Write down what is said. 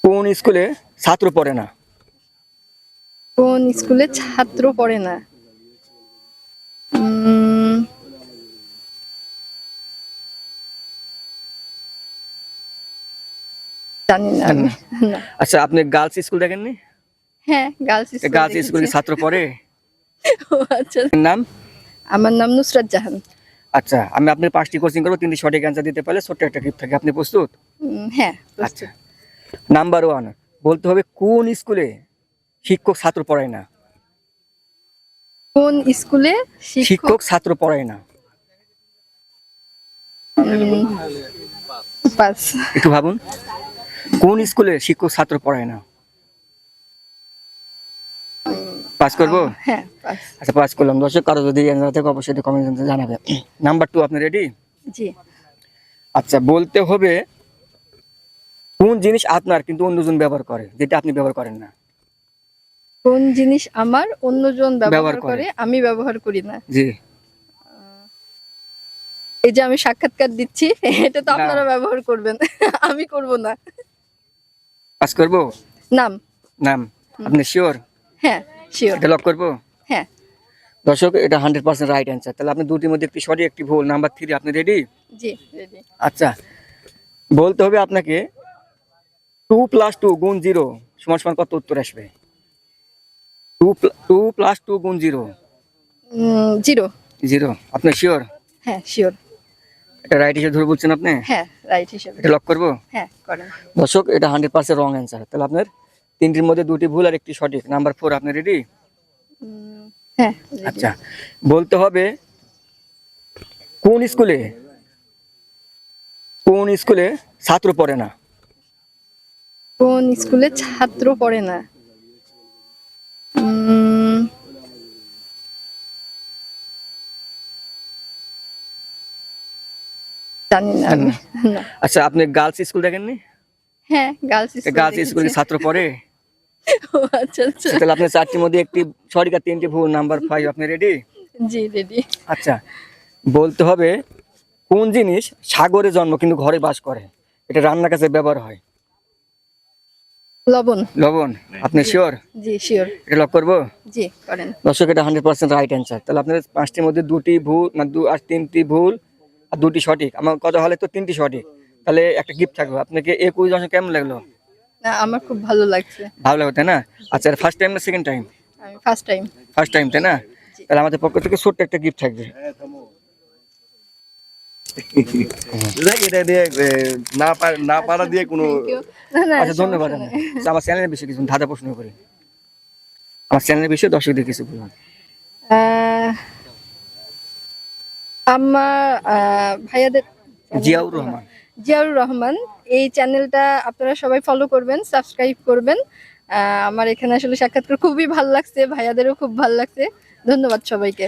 কোন স্কুলে ছাত্র পড়ে না? কোন স্কুলে ছাত্র পড়ে না? উম, জানি না আমি। না। আচ্ছা, আপনি গার্লস স্কুল দেখেননি? হ্যাঁ, গার্লস স্কুল গার্লস দেখেছি। স্কুলে ছাত্র পড়ে? ও আচ্ছা। নাম? আমার নাম নুসরাত জাহান। আচ্ছা, আমি আপনার 5টি কোচিং করবো, 3টি সঠিক অ্যান্সার দিতে পারলে ছোট্ট একটা গিফট থাকে। আপনি প্রস্তুত? হ্যাঁ, আচ্ছা, প্রস্তুত। নাম্বার 1 বলতে হবে কোন স্কুলে শিক্ষক ছাত্র পড়ায় না? কোন স্কুলে শিক্ষক শিক্ষক ছাত্র পড়ায় না। পাস। একটু ভাবুন, কোন স্কুলে শিক্ষক ছাত্র পড়ায় না? পাস করবো? হ্যাঁ, পাস। আচ্ছা, পাস করলাম। দর্শক, কারো যদি অ্যান্সার থাকে অবশ্যই কমেন্টে জানাবে। নাম্বার 2, আপনি রেডি? জি। আচ্ছা, বলতে হবে কোন জিনিস আপনার কিন্তু অন্যজন ব্যবহার করে, যেটা আপনি ব্যবহার করেন না? কোন জিনিস আমার অন্যজন ব্যবহার ব্যবহার করে। করে আমি ব্যবহার করি না? জি। এই যে আমি সাক্ষাৎকার দিচ্ছি, এটা তো না। আপনারা ব্যবহার করবেন। আমি করব না। পাস করবো? নাম। নাম? আপনি শিওর? হ্যাঁ, শিওর। এটা লক করবো? হ্যাঁ, দর্শক, এটা 100% রাইট অ্যান্সার। তাহলে আপনি দুটির মধ্যে একটি সঠিক, একটি ভুল। নাম্বার 3, আপনি রেডি? জি, রেডি। আচ্ছা, বলতে হবে আপনাকে 2 + 2 × 0 = কত উত্তর আসবে? 2 + 2 × 0 জিরো। 0। আপনি শিওর? হ্যাঁ, শিওর। এটা রাইট হিসেবে ধরে বলছেন আপনি? হ্যাঁ, রাইট হিসেবে। এটা লক করবো? হ্যাঁ, করেন। দর্শক, এটা 100% রং অ্যান্সার। তাহলে আপনার 3টির মধ্যে 2টি ভুল আর একটি সঠিক। নাম্বার 4, আপনি রেডি? হ্যাঁ, আচ্ছা, বলতে হবে কোন স্কুলে ছাত্র পড়ে না? কোন স্কুলে ছাত্র পড়ে না? জানি না আমি। না। আচ্ছা, আপনি গার্লস স্কুল দেখেননি? হ্যাঁ, গার্লস স্কুল গার্লস স্কুলে ছাত্র পড়ে? ও আচ্ছা, আচ্ছা। তাহলে আপনার 4টির মধ্যে একটি সঠিক আর 3টি ভুল। নাম্বার 5, আপনি রেডি? জি, রেডি। আচ্ছা, বলতে হবে কোন জিনিস সাগরে জন্ম কিন্তু ঘরে বাস করে? এটা রান্নার কাজে ব্যবহার হয়। লবণ। লবণ? আপনি শিওর? জি, শিওর। এটা লক করবো? জি, করেন। দর্শক, এটা 100% রাইট অ্যান্সার। তাহলে আপনার 5টির মধ্যে 2টি ভুল না, আর 3টি ভুল আর 2টি সঠিক। আমার কথা হলে তো 3টি সঠিক। তাহলে একটা গিফট থাকবে। আপনাকে এই কুইজ অংশ কেমন লাগলো? না, আমার খুব ভালো লাগছে। ভালো লাগলো, তাই না? আচ্ছা, ফার্স্ট টাইম না সেকেন্ড টাইম? আমি ফার্স্ট টাইম। ফার্স্ট টাইম, তাই না? জি। তাহলে আমাদের পক্ষ থেকে ছোট্ট একটা গিফট থাকবে। এটা দিয়ে না পারা দিয়ে কোনো Thank you. না, না, আচ্ছা, ধন্যবাদ। সমস্যা নাই। আচ্ছা, আমার চ্যানেলের বিষয়ে কিছু ধাঁধা প্রশ্ন করি। আমার চ্যানেলের বিষয়ে দর্শকদের কিছু বলুন। আহ, আমার ভাইয়াদের জিয়াউর রহমান। জিয়াউর রহমান, এই চ্যানেলটা আপনারা সবাই ফলো করবেন, সাবস্ক্রাইব করবেন। আমার এখানে আসলে সাক্ষাৎ করে খুবই ভালো লাগছে, ভাইয়াদেরও খুব ভালো লাগছে। ধন্যবাদ সবাইকে।